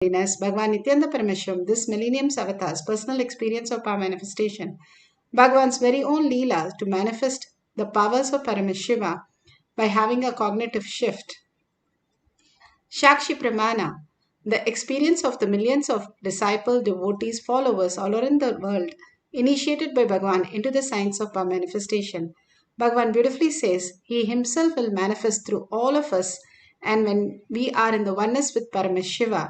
Bhagavan Nithyananda Paramashivam, this millennium's avatar's personal experience of power manifestation, Bhagavan's very own Leela to manifest the powers of Paramashiva by having a cognitive shift. Shakshi Pramana, the experience of the millions of disciples, devotees, followers all around the world, initiated by Bhagavan into the science of power manifestation. Bhagavan beautifully says, He Himself will manifest through all of us, and when we are in the oneness with Paramashiva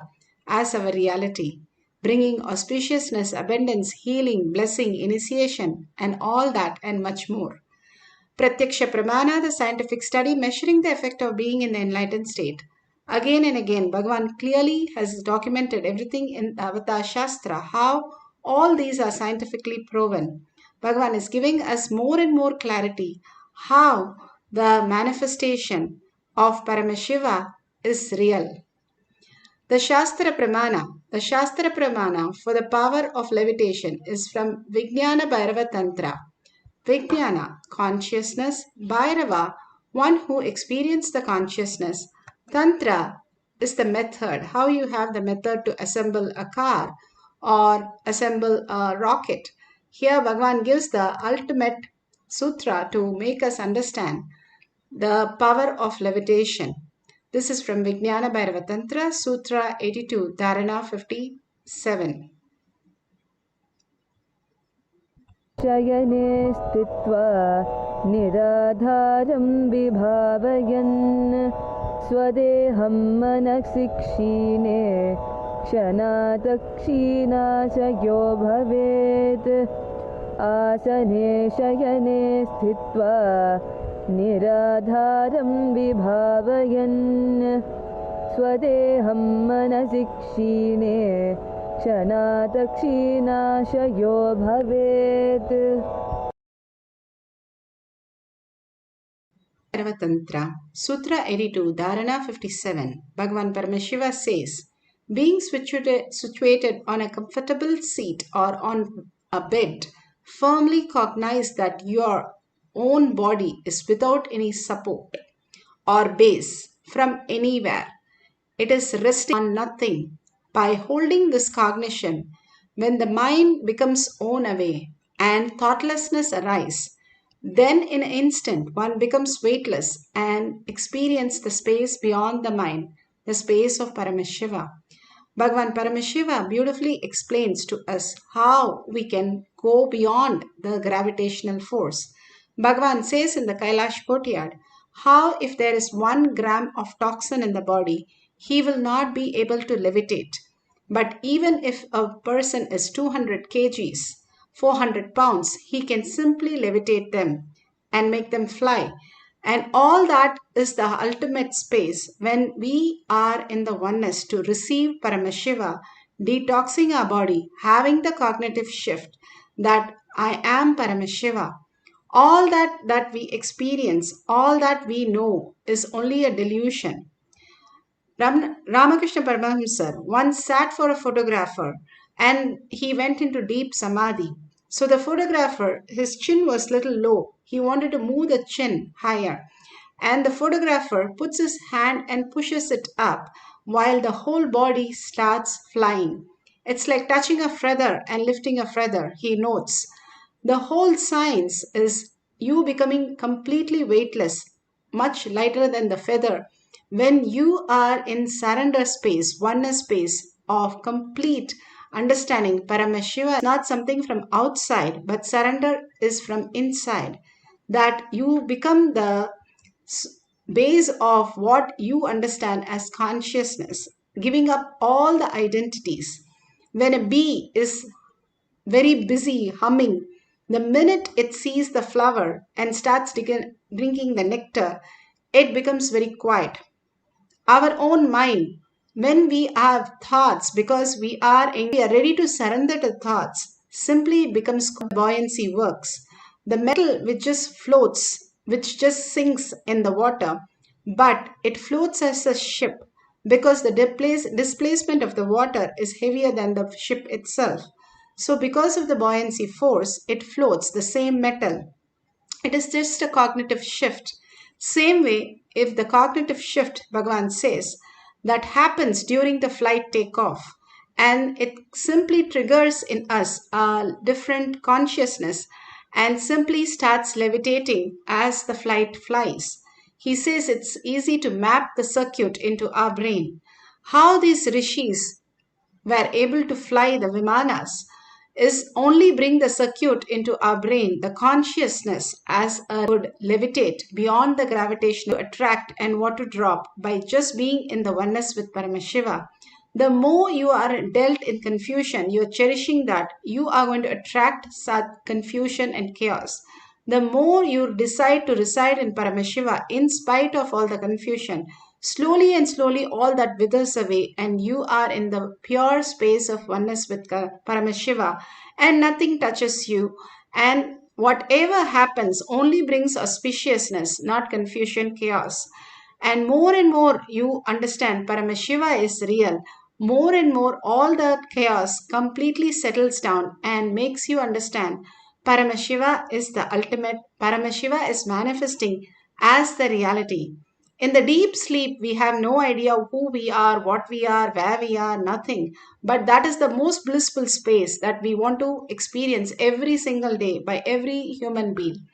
as our reality, bringing auspiciousness, abundance, healing, blessing, initiation, and all that and much more. Pratyaksha Pramana, the scientific study measuring the effect of being in the enlightened state. Again and again, Bhagavan clearly has documented everything in the Avatar Shastra, how all these are scientifically proven. Bhagavan is giving us more and more clarity how the manifestation of Paramashiva is real. The Shastra Pramana for the power of levitation is from Vijnana Bhairava Tantra. Vijnana, consciousness, Bhairava, one who experienced the consciousness. Tantra is the method, how you have the method to assemble a car or assemble a rocket. Here Bhagavan gives the ultimate sutra to make us understand the power of levitation. This is from Vijnana Bhairava Tantra, Sutra 82, Dharana 57. शयने स्थित्वा निराधारं विभावयन् स्वदेहं मनसि क्षीणे क्षणात् क्षीणाशयो भवेत् आसने शयने स्थित्वा निराधारं विभावयन् स्वदेहं मनसि क्षीणे क्षणात् क्षीणाशयो भवेत्. Tantra, Sutra 82, Dharana 57, Bhagavan Paramashiva says, being situated on a comfortable seat or on a bed, firmly cognize that your own body is without any support or base from anywhere. It is resting on nothing. By holding this cognition, when the mind becomes worn away and thoughtlessness arises, then in an instant one becomes weightless and experience the space beyond the mind, the space of Paramashiva. Bhagavan Paramashiva beautifully explains to us how we can go beyond the gravitational force. Bhagavan says in the Kailash courtyard, how if there is 1 gram of toxin in the body, he will not be able to levitate. But even if a person is 200 kgs, 400 pounds, he can simply levitate them and make them fly. And all that is the ultimate space when we are in the oneness to receive Paramashiva, detoxing our body, having the cognitive shift that I am Paramashiva. All that we experience, all that we know is only a delusion. Ramakrishna Paramahamsa once sat for a photographer and he went into deep samadhi. So the photographer, his chin was little low. He wanted to move the chin higher. And the photographer puts his hand and pushes it up while the whole body starts flying. It's like touching a feather and lifting a feather, he notes. The whole science is you becoming completely weightless, much lighter than the feather. When you are in surrender space, oneness space of complete understanding, Paramashiva is not something from outside, but surrender is from inside. That you become the base of what you understand as consciousness, giving up all the identities. When a bee is very busy humming, the minute it sees the flower and starts drinking the nectar, it becomes very quiet. Our own mind, when we have thoughts, because we are ready to surrender to thoughts, simply becomes buoyancy works. The metal which just floats, which just sinks in the water, but it floats as a ship because the displacement of the water is heavier than the ship itself. So because of the buoyancy force, it floats, the same metal. It is just a cognitive shift. Same way, if the cognitive shift, Bhagavan says, that happens during the flight takeoff. And it simply triggers in us a different consciousness and simply starts levitating as the flight flies. He says it's easy to map the circuit into our brain. How these rishis were able to fly the vimanas is only bring the circuit into our brain, the consciousness as a would levitate beyond the gravitational to attract and what to drop by just being in the oneness with Paramashiva. The more you are dealt in confusion, you are cherishing that, you are going to attract such confusion and chaos. The more you decide to reside in Paramashiva, in spite of all the confusion, slowly and slowly all that withers away, and you are in the pure space of oneness with Paramashiva, and nothing touches you. And whatever happens only brings auspiciousness, not confusion, chaos. And more you understand Paramashiva is real, more and more all the chaos completely settles down and makes you understand Paramashiva is the ultimate. Paramashiva is manifesting as the reality. In the deep sleep, we have no idea who we are, what we are, where we are, nothing. But that is the most blissful space that we want to experience every single day by every human being.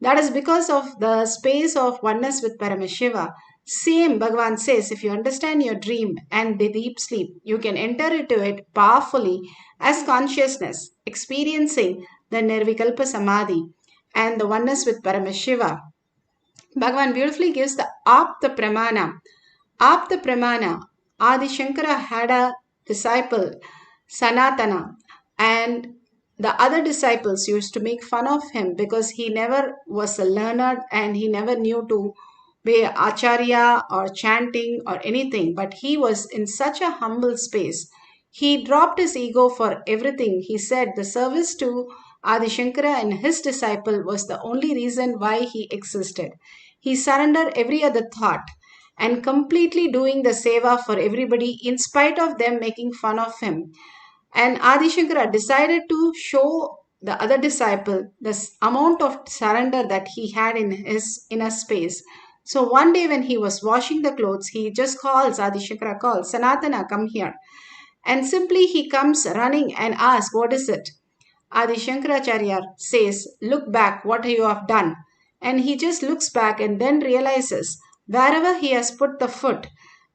That is because of the space of oneness with Paramashiva. Same Bhagavan says, if you understand your dream and the deep sleep, you can enter into it powerfully as consciousness, experiencing the Nirvikalpa Samadhi and the oneness with Paramashiva. Bhagavan beautifully gives the Apta Pramana. Apta Pramana, Adi Shankara had a disciple, Sanatana, and the other disciples used to make fun of him because he never was a learned and he never knew to be acharya or chanting or anything, but he was in such a humble space. He dropped his ego for everything. He said the service to Adi Shankara and his disciple was the only reason why he existed. He surrendered every other thought and completely doing the seva for everybody in spite of them making fun of him. And Adi Shankara decided to show the other disciple the amount of surrender that he had in his inner space. So one day when he was washing the clothes, he just calls, Adi Shankara calls, Sanatana, come here. And simply he comes running and asks, what is it? Adi Shankaracharya says, look back, what you have done. And he just looks back and then realizes wherever he has put the foot,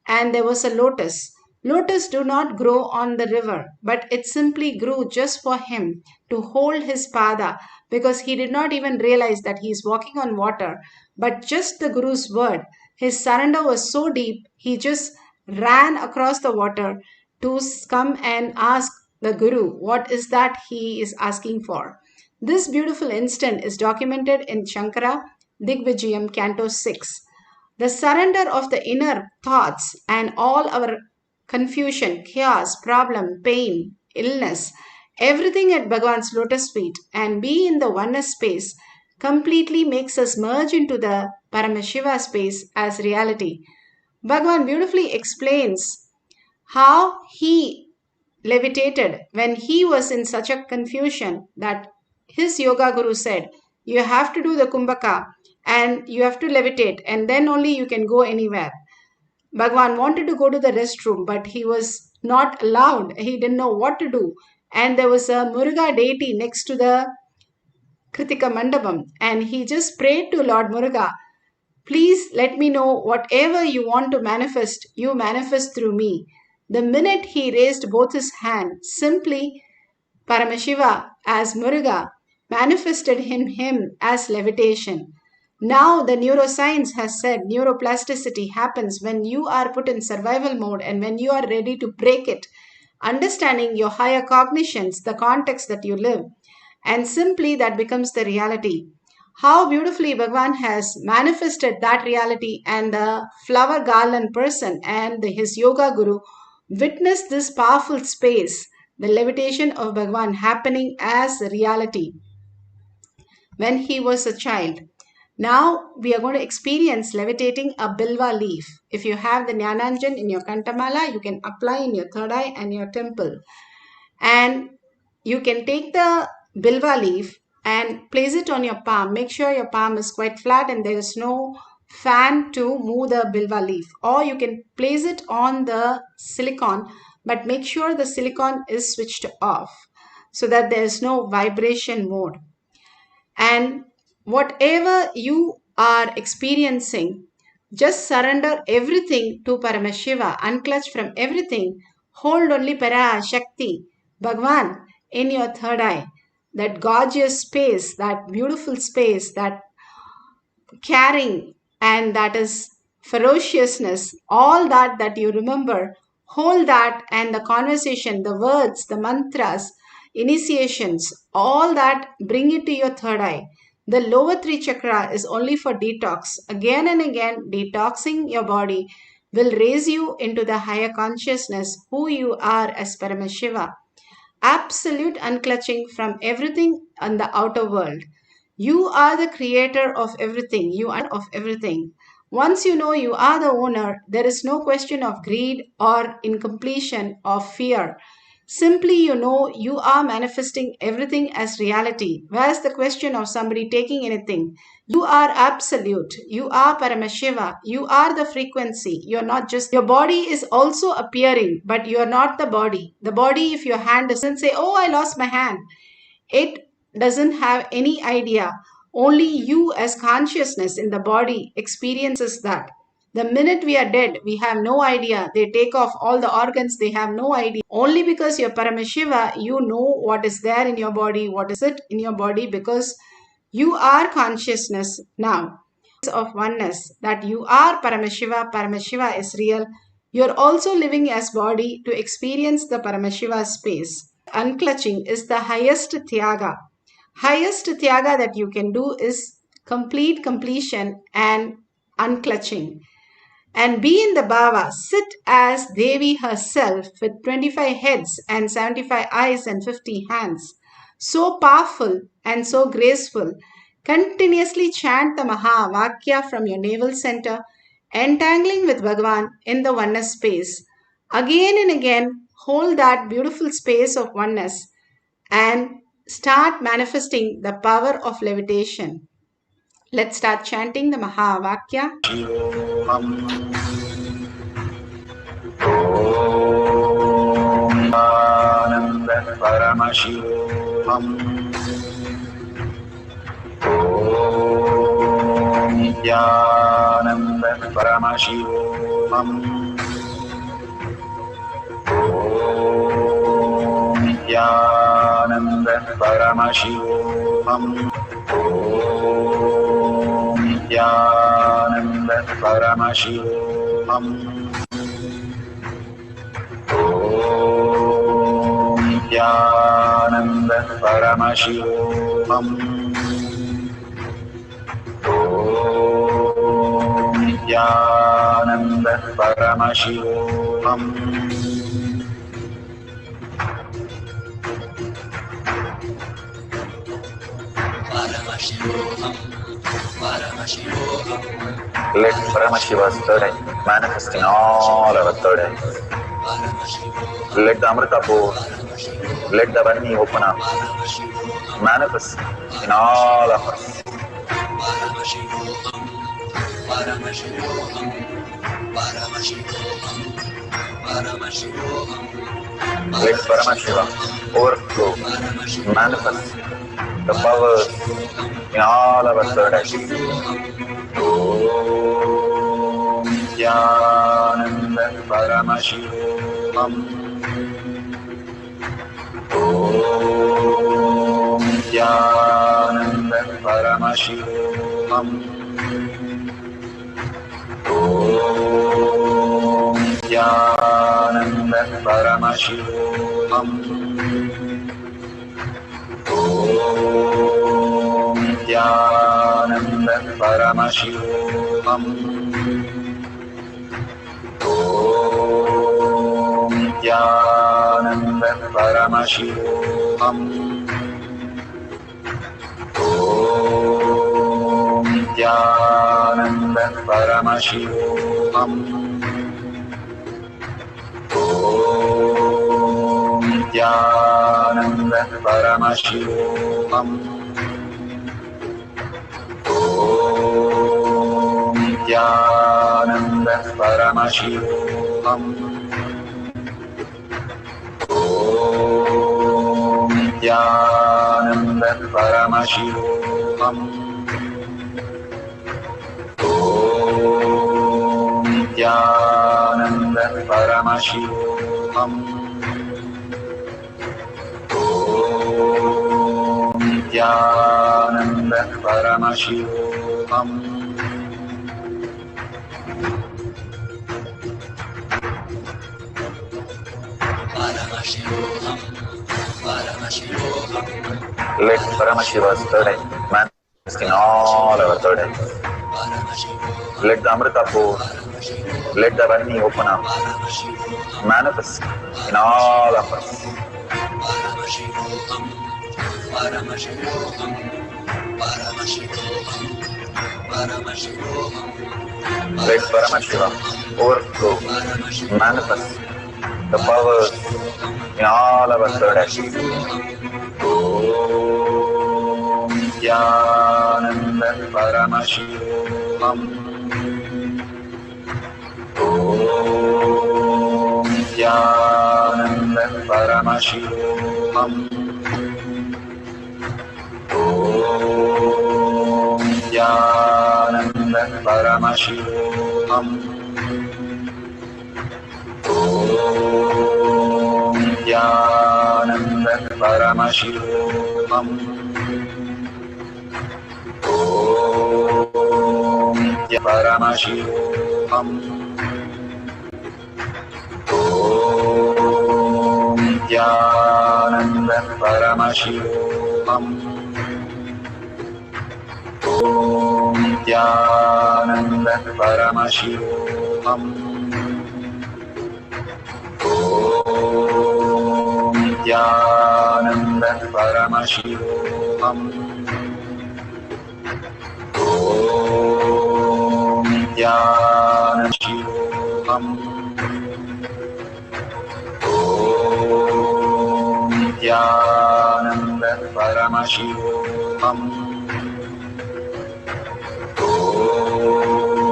and there was a lotus. Lotus do not grow on the river, but it simply grew just for him to hold his pada because he did not even realize that he is walking on water. But just the Guru's word, his surrender was so deep, he just ran across the water to come and ask the Guru what is that he is asking for. This beautiful instant is documented in Shankara Digvijayam Canto 6. The surrender of the inner thoughts and all our confusion, chaos, problem, pain, illness, everything at Bhagavan's lotus feet and be in the oneness space completely makes us merge into the Paramashiva space as reality. Bhagavan beautifully explains how he levitated when he was in such a confusion that his yoga guru said, you have to do the kumbhaka and you have to levitate and then only you can go anywhere. Bhagwan wanted to go to the restroom, but he was not allowed. He didn't know what to do. And there was a Muruga deity next to the Kritika Mandapam. And he just prayed to Lord Muruga, please let me know whatever you want to manifest, you manifest through me. The minute he raised both his hands, simply Paramashiva as Muruga manifested him as levitation. Now the neuroscience has said neuroplasticity happens when you are put in survival mode and when you are ready to break it, understanding your higher cognitions, the context that you live, and simply that becomes the reality. How beautifully Bhagavan has manifested that reality, and the flower garland person and his yoga guru witnessed this powerful space, the levitation of Bhagavan happening as reality when he was a child. Now we are going to experience levitating a bilva leaf. If you have the Jnananjan in your kantamala, you can apply in your third eye and your temple. And you can take the bilva leaf and place it on your palm. Make sure your palm is quite flat and there is no fan to move the bilva leaf, or you can place it on the silicon, but make sure the silicon is switched off so that there is no vibration mode. And whatever you are experiencing, just surrender everything to Paramashiva, unclutch from everything, hold only Parashakti, Bhagwan, in your third eye. That gorgeous space, that beautiful space, that caring, and that is ferociousness, all that you remember, hold that, and the conversation, the words, the mantras, initiations, all that, bring it to your third eye. The lower three chakra is only for detox. Again and again, detoxing your body will raise you into the higher consciousness, who you are as Paramashiva. Absolute unclutching from everything on the outer world. You are the creator of everything. You are of everything. Once you know you are the owner, there is no question of greed or incompletion or fear. Simply you know you are manifesting everything as reality. Where's the question of somebody taking anything? You are absolute. You are Paramashiva. You are the frequency. You're not just, your body is also appearing, but you're not the body. The body, if your hand doesn't say, oh, I lost my hand, it doesn't have any idea. Only you as consciousness in the body experiences that. The minute we are dead, we have no idea. They take off all the organs, they have no idea. Only because you're Paramashiva, you know what is there in your body, what is it in your body, because you are consciousness now of oneness, that you are Paramashiva, Paramashiva is real. You're also living as body to experience the Paramashiva space. Unclutching is the highest Tyaga. Highest Tyaga that you can do is complete completion and unclutching. And be in the bhava, sit as Devi herself with 25 heads and 75 eyes and 50 hands. So powerful and so graceful. Continuously chant the Maha Vakya from your navel center, entangling with Bhagavan in the oneness space. Again and again, hold that beautiful space of oneness and start manifesting the power of levitation. Let's start chanting the Maha Vakya. Paramashivoham. Nithyananda Paramashivoham. Nithyananda Paramashivoham. Nithyananda Paramashivoham. Nithyananda Paramashivoham. Nithyananda Paramashivoham. Paramashivoham, Paramashivoham. Let Paramashiva's third eye manifest in all our third eyes. Let the Amrita pour, let the Varni open up, manifest in all of us. Paramashivoham, Paramashivoham, Paramashivoham, Paramashivoham. Let Paramashiva overflow, manifest the powers in all our third eyes. Om Nithyananda Paramashivoham. Om Nithyananda Paramashivoham. Om Nithyananda Paramashivoham. Om Nithyananda Paramashivoham. Om Nithyananda Paramashivoham. Om Nithyananda Paramashivoham. Om Nithyananda Paramashivoham. Om Nithyananda Paramashivoham. Om Nithyananda Paramashivoham. Om Nithyananda Paramashivoham. Om Nithyananda Paramashivoham. Paramashivoham, Paramashivoham, Let Paramashiva's third eye manifest in all our third eyes. Paramashivoham, Let the Amrita pour, let the Varni open up, Paramashivoham, manifest in all of us. Paramashivoham, Paramashivoham, Paramashivoham, Paramashivoham, Let Paramashiva overflow, manifest the powers in all our third eyes. Om Nithyananda Paramashivoham. Om Nithyananda Paramashivoham. Om Nithyananda Paramashivoham. Om Nithyananda Paramashivoham. Om Paramashivoham. Om Nithyananda Paramashivoham. Om Nithyananda Paramashivoham. Om Nithyananda Paramashivoham. Om Nithyananda Paramashivoham. Om Nithyananda Paramashivoham.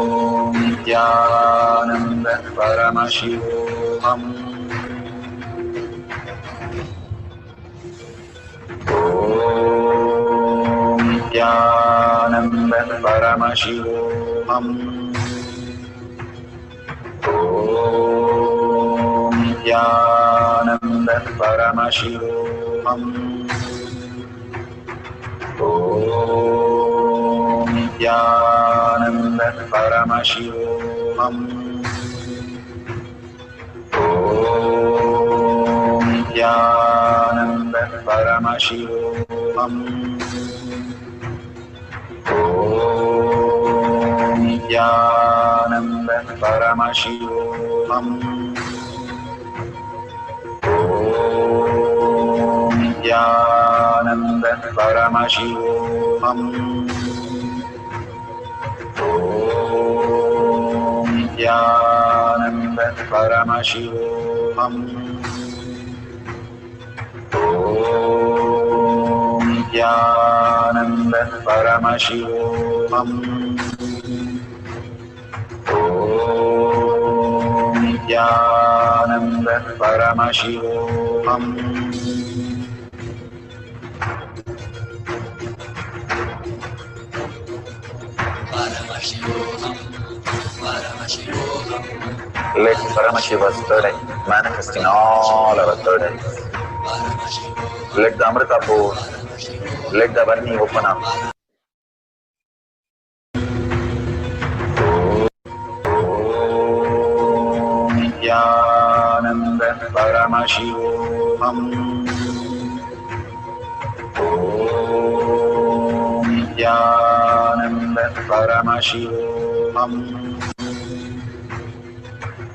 Om Nithyananda Paramashivoham. Om Nithyananda Paramashivoham. Om Nithyananda Paramashivoham. Om Nithyananda Paramashivoham. Om Nithyananda Paramashivoham. Om Nithyananda Paramashivoham. Om Nithyananda Paramashivoham. Om Nithyananda Paramashivoham. Om Nithyananda Paramashivoham. Om Nithyananda Paramashivoham. Paramashivoham, Paramashivoham, Let Paramashiva's third eye manifest in all our third eyes. Paramashivoham, Let the Amrita pour, let the Varni open up. Om Nithyananda Paramashivoham. Om Nithyananda Paramashivoham.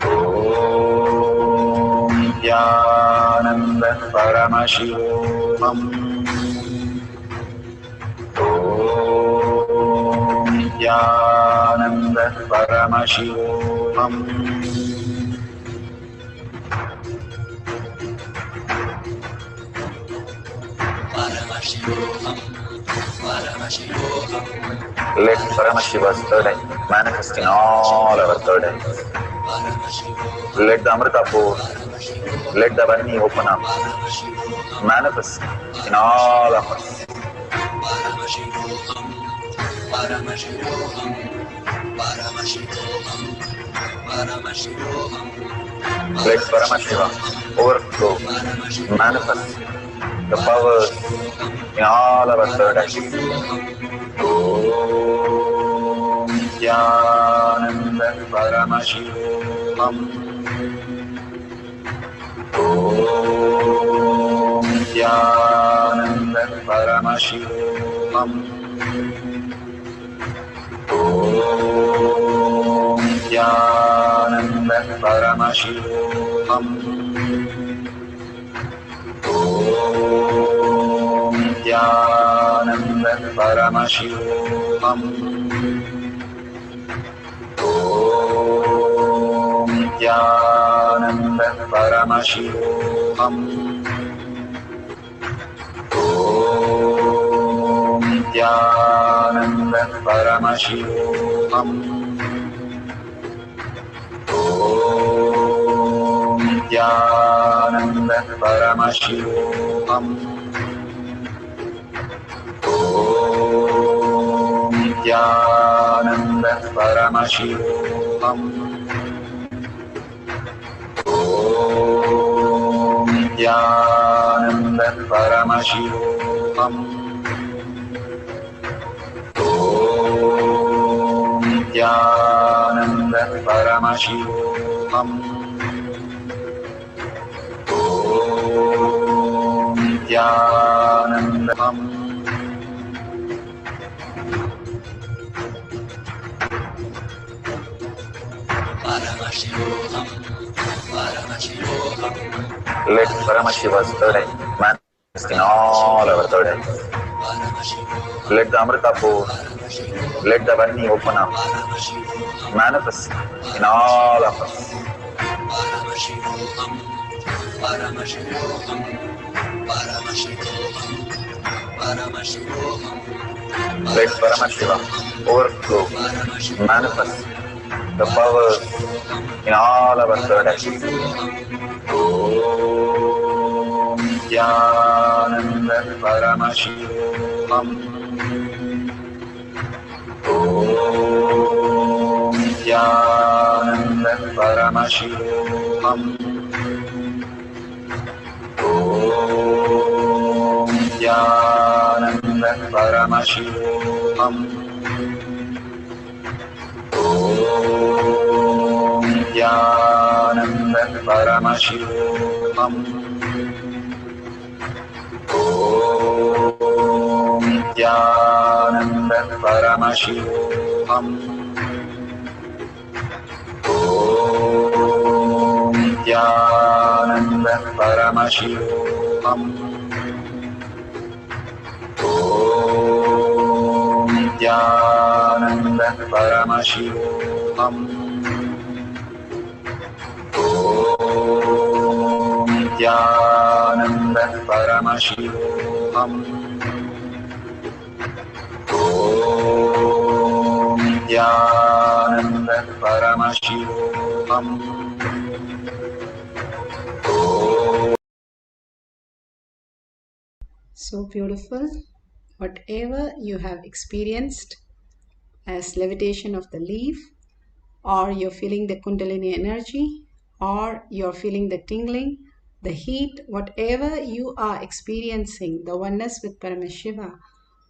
Om Nithyananda Paramashivoham. Om Nithyananda Paramashivoham. Paramashivoham, Paramashivoham. Let Paramashiva's third eye manifest in all our third eyes. Paramashivoham. Let the Amrita pore, Paramashivoham. let the Varni open up, Paramashivoham. manifest in all of us. Paramashivoham. Paramashivoham. Paramashivoham. Paramashivoham. Let Paramashiva overflow, manifest the powers in all our third eyes. Om Nithyananda Paramashivam. Om Nithyananda Paramashivam. Om Nithyananda Paramashivam. Om Nithyananda Paramashivoham. Om Nithyananda Paramashivoham. Om Nithyananda Paramashivoham. Om Nithyananda Paramashivoham. Om Nithyananda Paramashivoham. Om Nithyananda Paramashivoham. Om Nithyananda Paramashivoham. Om Nithyanandam. Paramashivoham. Paramashivoham. Let Paramashiva's third eye manifest in all our third eyes. Paramashivoham. Let the Amrita pour, Paramashivoham. let the Varni open up, Paramashivoham. manifest in all of us. Paramashivoham. Paramashivoham. Paramashivoham. Paramashivoham. Let Paramashiva overflow, manifest the powers in all our third eyes. Om Nithyananda Paramashivoham. Om Nithyananda Paramashivoham. Om Nithyananda Paramashivoham. Om Nithyananda Paramashivoham. Om Nithyananda Paramashivoham. Om Nithyananda Paramashivoham. Om Nithyananda Paramashivoham. Om Nithyananda Paramashivoham. Om Nithyananda Paramashivoham. So beautiful. Whatever you have experienced as levitation of the leaf, or you're feeling the Kundalini energy, or you're feeling the tingling, the heat, whatever you are experiencing, the oneness with Paramashiva,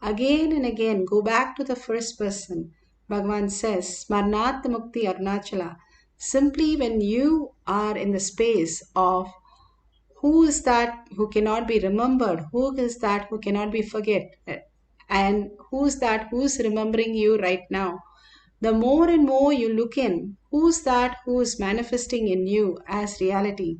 again and again go back to the first person. Bhagavan says, Smarnat Mukti Arunachala. Simply when you are in the space of who is that who cannot be remembered, who is that who cannot be forget, and who's that who's remembering you right now, the more and more you look in, who's that who is manifesting in you as reality?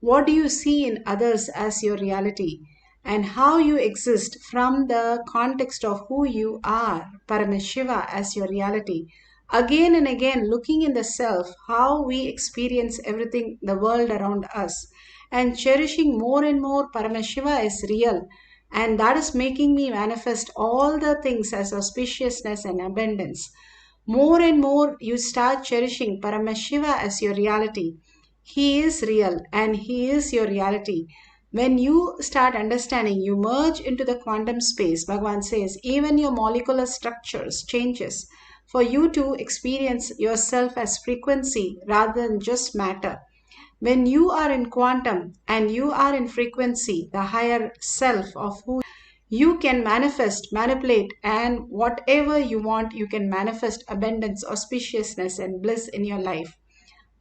What do you see in others as your reality? And how you exist from the context of who you are, Paramashiva, as your reality. Again and again, looking in the self, how we experience everything, the world around us, and cherishing more and more Paramashiva is real. And that is making me manifest all the things as auspiciousness and abundance. More and more you start cherishing Paramashiva as your reality. He is real and He is your reality. When you start understanding, you merge into the quantum space. Bhagavan says, even your molecular structures changes for you to experience yourself as frequency rather than just matter. When you are in quantum and you are in frequency, the higher self of who you can manifest, manipulate, and whatever you want, you can manifest abundance, auspiciousness, and bliss in your life.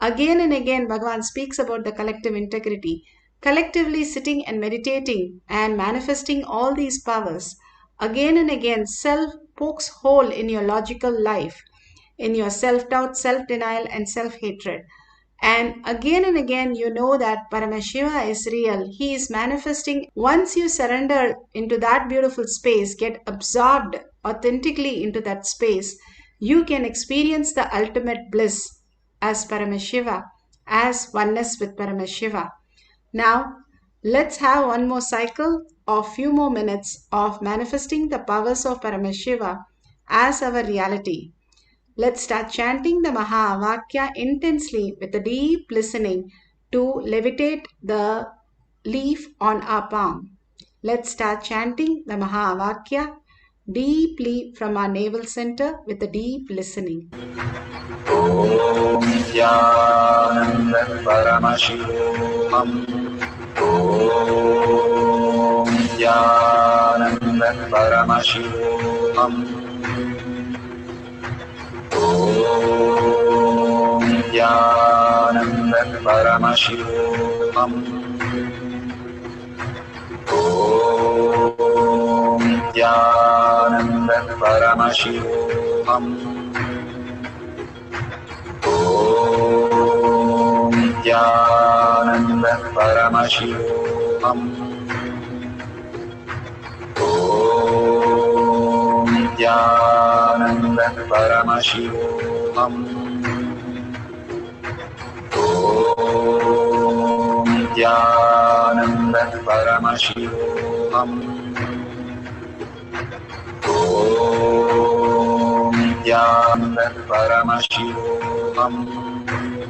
Again and again, Bhagavan speaks about the collective integrity. Collectively sitting and meditating and manifesting all these powers. Again and again, self pokes hole in your logical life, in your self doubt, self denial, and self hatred. And again, you know that Paramashiva is real. He is manifesting. Once you surrender into that beautiful space, get absorbed authentically into that space, you can experience the ultimate bliss as Paramashiva, as oneness with Paramashiva. Now, let's have one more cycle of few more minutes of manifesting the powers of Paramashiva as our reality. Let's start chanting the Mahavakya intensely with a deep listening to levitate the leaf on our palm. Let's start chanting the Mahavakya deeply from our navel center with a deep listening. Om Nithyananda Paramashivoham. Om Nithyananda Paramashivoham. Om Nithyananda Paramashivoham. Om Nithyananda Paramashivoham. Om Nithyananda Paramashivoham. Om Nithyananda Paramashivoham. Om Nithyananda Paramashivoham. Om Nithyananda Paramashivoham. Om Nithyananda Paramashivoham. Om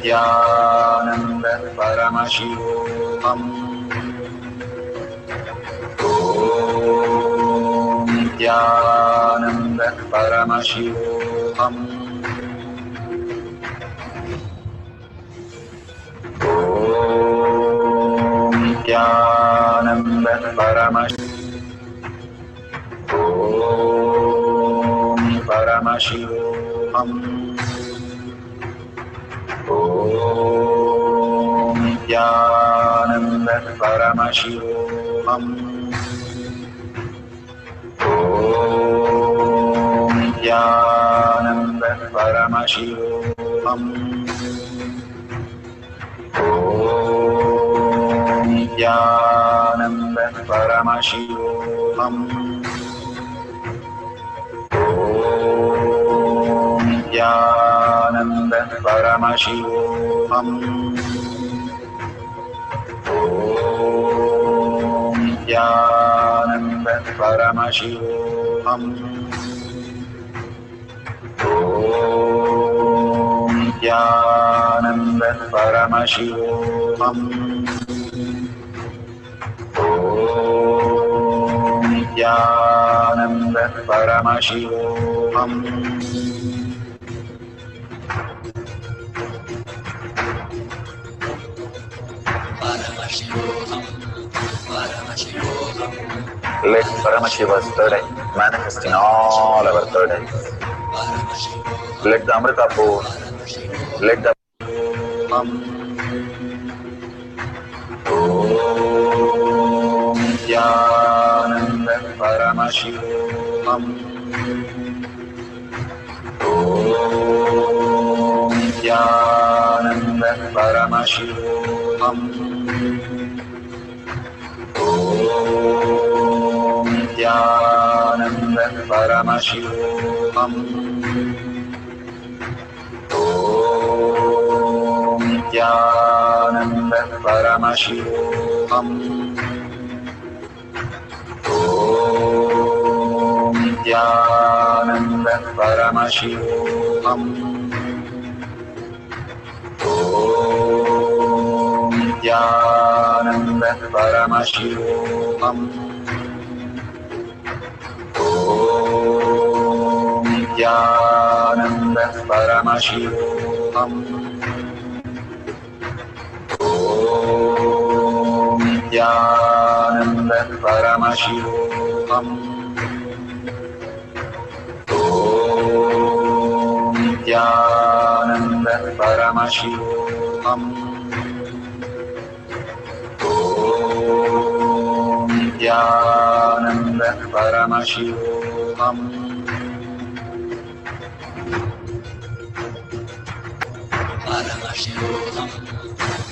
Nithyananda Paramashivoham. Om Nithyananda Paramashivoham. Om Nithyananda Paramashivoham. Om Nithyananda Paramashivoham. Om Nithyananda Paramashivoham. Om Nithyananda Paramashivoham. Om Nithyananda Paramashivoham. Om Nithyananda Paramashivoham. Om Nithyananda Paramashivoham. Paramashivoham, Paramashivoham, Let Paramashiva's third eye manifest in all our third eyes. Paramashivoham, Let the Amrita pour, let the Om Nithyananda Paramashivoham. Om Nithyananda Paramashivoham. Om Nithyananda Paramashivoham. Om Nithyananda Paramashivoham. Om Nithyananda Paramashivoham. Om Nithyananda Paramashivoham. Om Nithyananda Paramashivoham. Om Nithyananda Paramashivoham. Om Nithyananda Paramashivoham. Om Nithyananda Paramashivoham. Paramashivoham,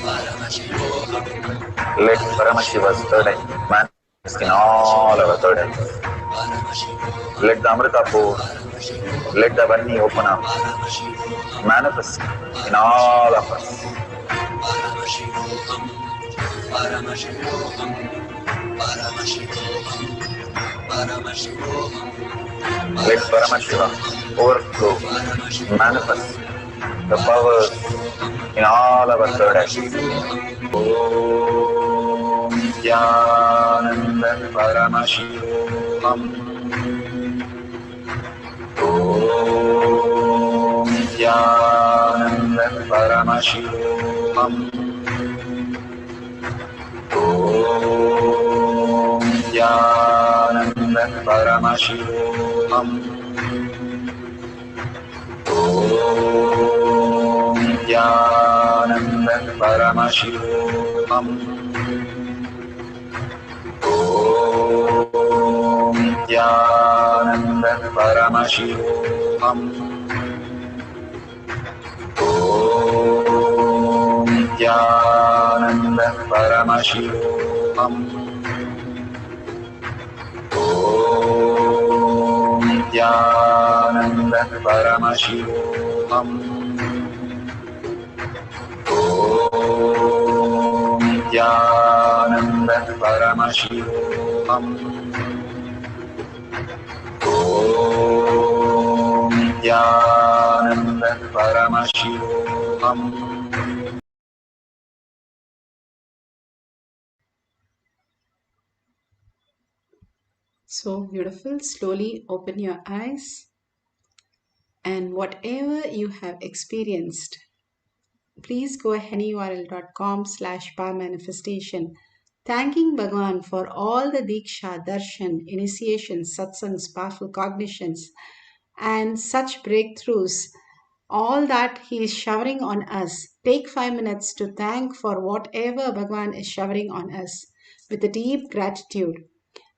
Paramashivoham, Let Paramashiva's third eye manifest in all our third eyes. Paramashivoham, Let the Amrita pour, Paramashivoham, let the Vani open up, Paramashivoham, manifest in all of us. Paramashivoham, Paramashivoham, Paramashivoham, Paramashivoham, Let Paramashiva overflow, manifest the powers in all our third eyes. Om Nithyananda Paramashivoham. Om Nithyananda Paramashivoham. Om Nithyananda Paramashivoham. Om Nithyananda Paramashivoham. Om Nithyananda Paramashivoham. Om Nithyananda Paramashivoham. Om Nithyananda Paramashivoham. Om Nithyananda Paramashivoham. Om Nithyananda Paramashivoham. So beautiful. Slowly open your eyes, and whatever you have experienced, please go ahead url.com/powermanifestation, thanking Bhagwan for all the Diksha, Darshan, initiations, satsangs, powerful cognitions, and such breakthroughs, all that He is showering on us. Take 5 minutes to thank for whatever Bhagwan is showering on us with a deep gratitude.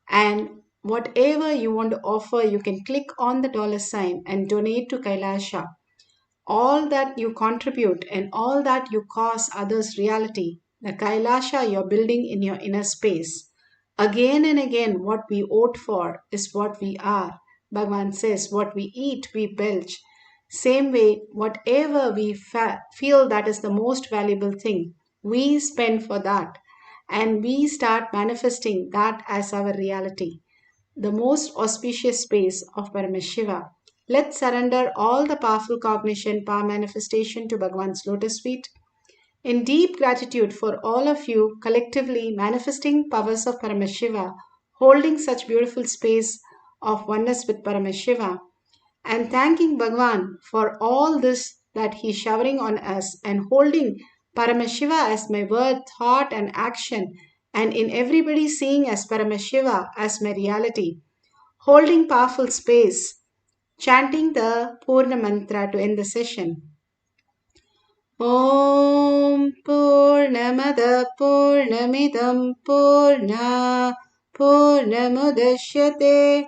And whatever you want to offer, you can click on the $ and donate to Kailasha. All that you contribute and all that you cause others reality, the Kailasha you're building in your inner space. Again and again, what we vote for is what we are. Bhagavan says, what we eat, we belch. Same way, whatever we feel that is the most valuable thing, we spend for that. And we start manifesting that as our reality, the most auspicious space of Paramashiva. Let's surrender all the powerful cognition, power manifestation to Bhagwan's lotus feet. In deep gratitude for all of you collectively manifesting powers of Paramashiva, holding such beautiful space of oneness with Paramashiva, and thanking Bhagwan for all this that He's showering on us and holding Paramashiva as my word, thought, and action, and in everybody seeing as Paramashiva as my reality, holding powerful space, chanting the Purna mantra to end the session. Om Purnamada Purnamidam Purna Purnamudashyate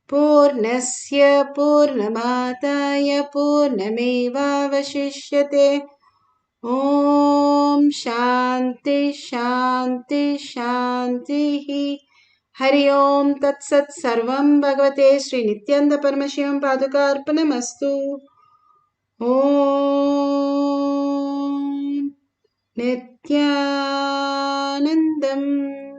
Purnasya Purnamataya Purnamevavashishyate. Om Shanti Shanti Shanti. Hari Om Tat Sat Sarvam Bhagavate Sri Nithyananda Paramashivam Padukarpanamastu. Om Nityananda Nityanandam.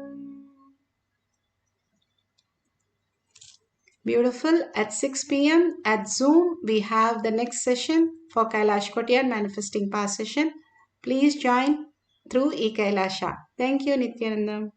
Beautiful. At 6 p.m. at Zoom, we have the next session for Kailash Kotiyan Manifesting Power session. Please join through eKailasha. Thank you, Nityanandam.